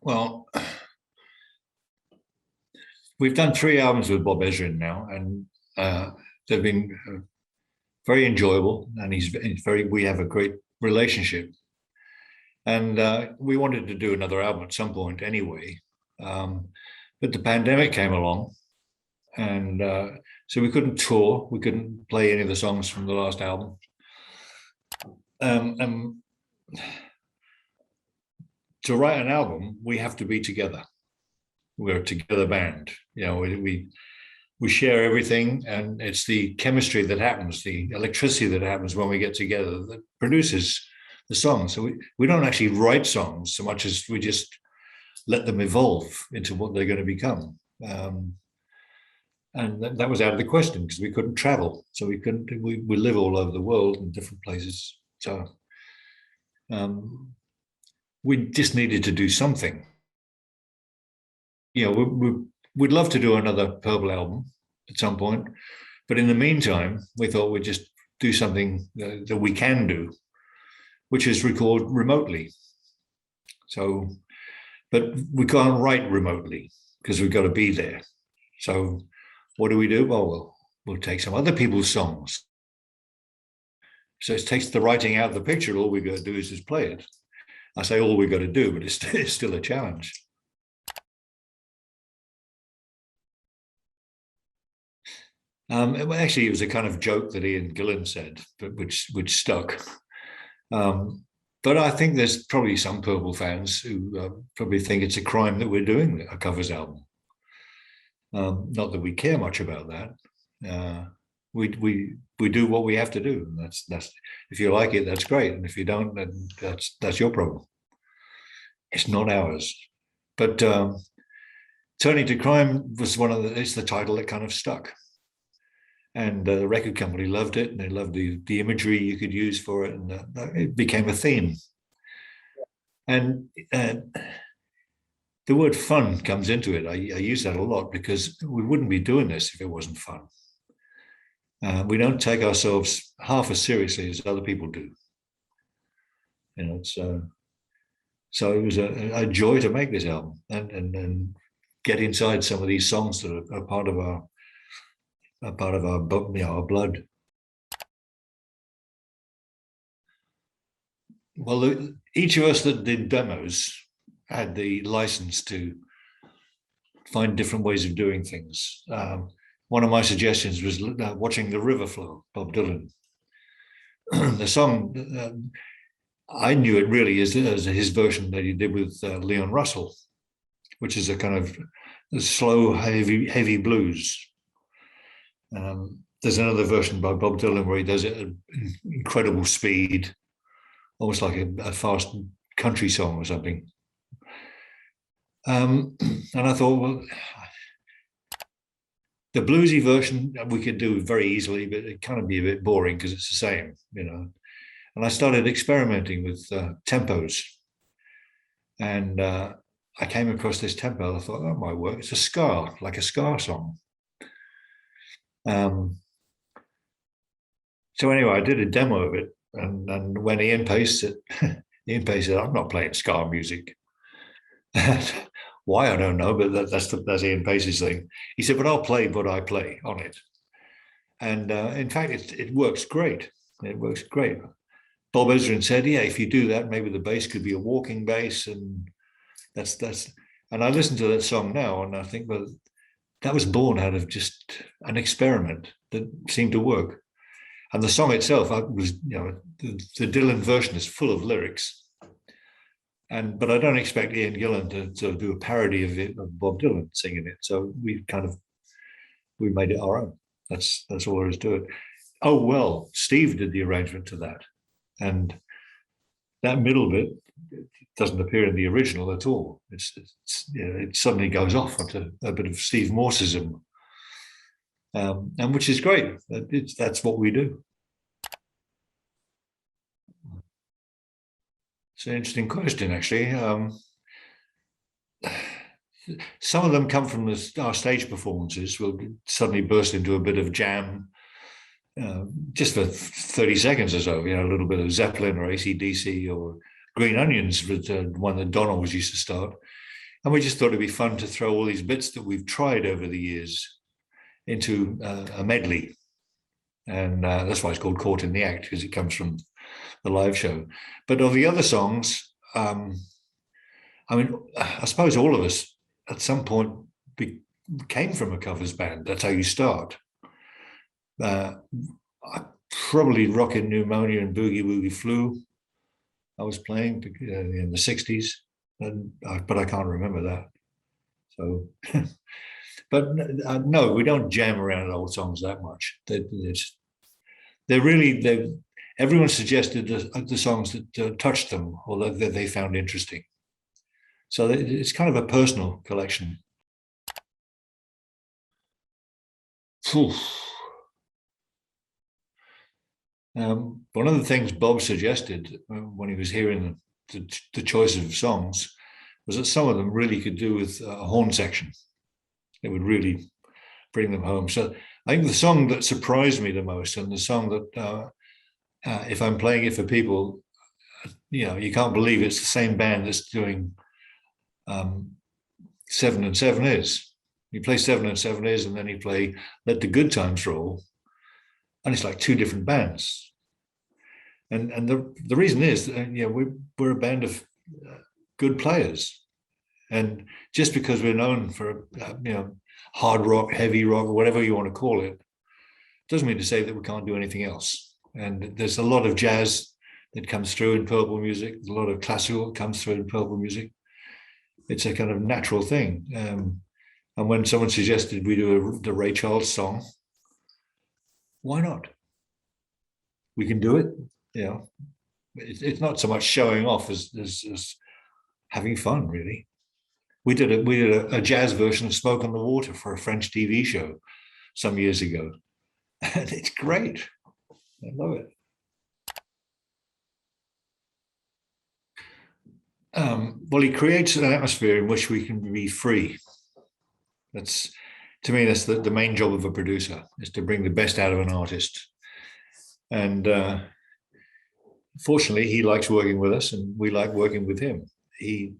Well, we've done 3 albums with Bob Ezrin now, and they've been very enjoyable. And he's very. We have a great relationship, and we wanted to do another album at some point anyway. But the pandemic came along, and so we couldn't tour. We couldn't play any of the songs from the last album. And to write an album, we have to be together. We're a together band. We share everything, and it's the chemistry that happens, the electricity that happens when we get together that produces the song. So we don't actually write songs so much as we just let them evolve into what they're going to become. And that was out of the question because we couldn't travel. So we couldn't. We live all over the world in different places. So we just needed to do something. We'd love to do another Purple album at some point, but in the meantime, we thought we'd just do something that we can do, which is record remotely. So, but we can't write remotely because we've got to be there. So what do? Well, we'll take some other people's songs. So it takes the writing out of the picture. All we've got to do is just play it. I say all we've got to do, but it's still a challenge. Actually, it was a kind of joke that Ian Gillan said, but which stuck. But I think there's probably some Purple fans who probably think it's a crime that we're doing a covers album. Not that we care much about that. We do what we have to do. And that's if you like it, that's great. And if you don't, then that's your problem. It's not ours. But Turning to Crime was it's the title that kind of stuck. And the record company loved it, and they loved the imagery you could use for it, and it became a theme. And the word fun comes into it. I use that a lot because we wouldn't be doing this if it wasn't fun. We don't take ourselves half as seriously as other people do. So it was a joy to make this album and get inside some of these songs that are part of our blood. Well, each of us that did demos had the license to find different ways of doing things. One of my suggestions was watching the river flow, Bob Dylan. The song, I knew it really as his version that he did with Leon Russell, which is a kind of slow, heavy blues. There's another version by Bob Dylan where he does it at incredible speed, almost like a fast country song or something. And I thought, well, the bluesy version we could do very easily, but it kind of be a bit boring because it's the same, And I started experimenting with tempos. And I came across this tempo. I thought, that might work. It's a ska, like a ska song. So anyway, I did a demo of it, and when Ian Pace said, "I'm not playing ska music." Why, I don't know, but that's Ian Pace's thing. He said, "But I'll play what I play on it," and in fact, it works great. It works great. Bob Ezrin said, "Yeah, if you do that, maybe the bass could be a walking bass," and that's. And I listen to that song now, and I think, well, that was born out of just an experiment that seemed to work. And the song itself was, the Dylan version is full of lyrics. But I don't expect Ian Gillan to sort of do a parody of Bob Dylan singing it. So we made it our own. That's all there is to it. Oh, well, Steve did the arrangement to that. And that middle bit doesn't appear in the original at all. It suddenly goes off onto a bit of Steve Morseism, and which is great. That's what we do. It's an interesting question, actually. Some of them come from our stage performances. We'll suddenly burst into a bit of jam, just for 30 seconds or so. A little bit of Zeppelin or AC/DC or Green Onions, with one that Don always used to start. And we just thought it'd be fun to throw all these bits that we've tried over the years into a medley. And that's why it's called Caught in the Act, because it comes from the live show. But of the other songs, I mean, I suppose all of us at some point came from a covers band. That's how you start. Probably Rocket Pneumonia and Boogie Woogie Flu I was playing in the 60s, but I can't remember that. So, but no, we don't jam around old songs that much. Everyone suggested the songs that touched them or that they found interesting. So it's kind of a personal collection. One of the things Bob suggested when he was hearing the choice of songs was that some of them really could do with a horn section. It would really bring them home. So I think the song that surprised me the most, and the song that if I'm playing it for people, you can't believe it's the same band that's doing 7 and 7 Is. You play 7 and 7 Is, and then you play Let the Good Times Roll, and it's like two different bands. And the reason is, we're a band of good players, and just because we're known for hard rock, heavy rock, whatever you want to call it, doesn't mean to say that we can't do anything else. And there's a lot of jazz that comes through in Purple music, a lot of classical comes through in Purple music. It's a kind of natural thing. And when someone suggested we do the Ray Charles song, why not? We can do it. It's not so much showing off as having fun, really. We did a jazz version of Smoke on the Water for a French TV show some years ago, and it's great. I love it. Well, he creates an atmosphere in which we can be free. To me, that's the main job of a producer, is to bring the best out of an artist. And fortunately, he likes working with us, and we like working with him. He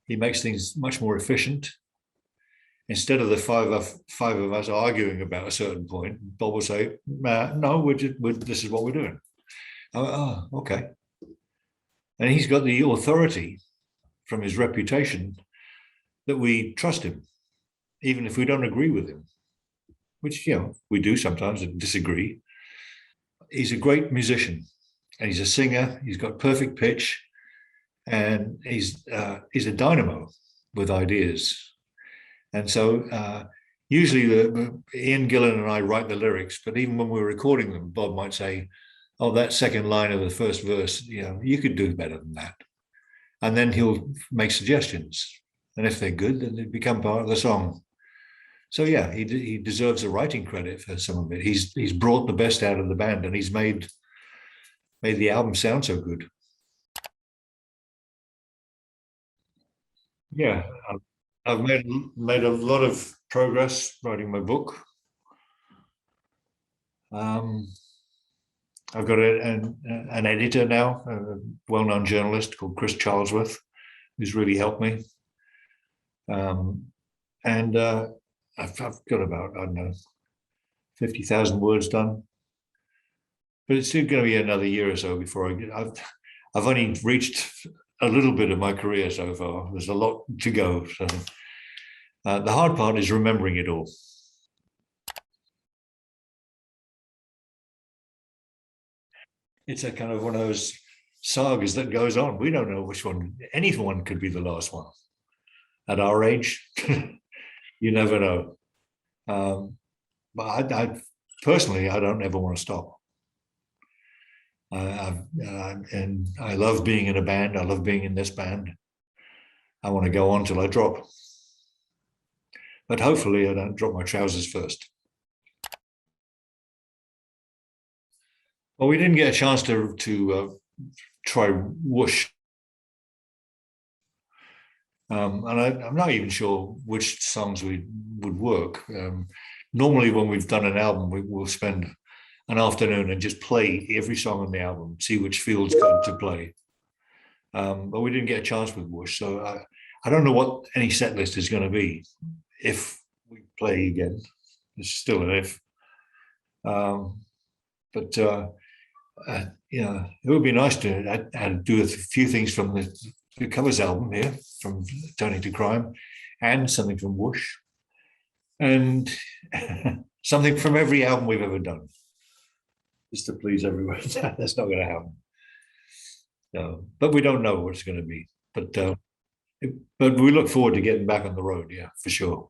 makes things much more efficient. Instead of the five of us arguing about a certain point, Bob will say, "No, this is what we're doing." Oh, okay. And he's got the authority from his reputation that we trust him, even if we don't agree with him, which we do sometimes and disagree. He's a great musician, and he's a singer. He's got perfect pitch, and he's a dynamo with ideas. And so usually Ian Gillan and I write the lyrics, but even when we're recording them, Bob might say, "Oh, that second line of the first verse, you could do better than that." And then he'll make suggestions, and if they're good, then they become part of the song. So yeah, he deserves a writing credit for some of it. He's brought the best out of the band, and he's made the album sound so good. Yeah, I've made a lot of progress writing my book. I've got an editor now, a well-known journalist called Chris Charlesworth, who's really helped me. And I've got about, I don't know, 50,000 words done. But it's still going to be another year or so before I've only reached a little bit of my career so far. There's a lot to go. So the hard part is remembering it all. It's a kind of one of those sagas that goes on. We don't know which one. Anyone could be the last one. At our age, you never know. But I personally, I don't ever want to stop. And I love being in a band. I love being in this band. I want to go on till I drop. But hopefully I don't drop my trousers first. Well, we didn't get a chance to try Whoosh. And I'm not even sure which songs would work. Normally when we've done an album, we'll spend an afternoon and just play every song on the album, see which feels good to play. But we didn't get a chance with Whoosh. So I don't know what any set list is going to be if we play again. It's still an if. But it would be nice to do a few things from the covers album here, from Turning to Crime, and something from Whoosh, and something from every album we've ever done, just to please everyone. That's not going to happen. No, but we don't know what it's going to be. But we look forward to getting back on the road. Yeah, for sure.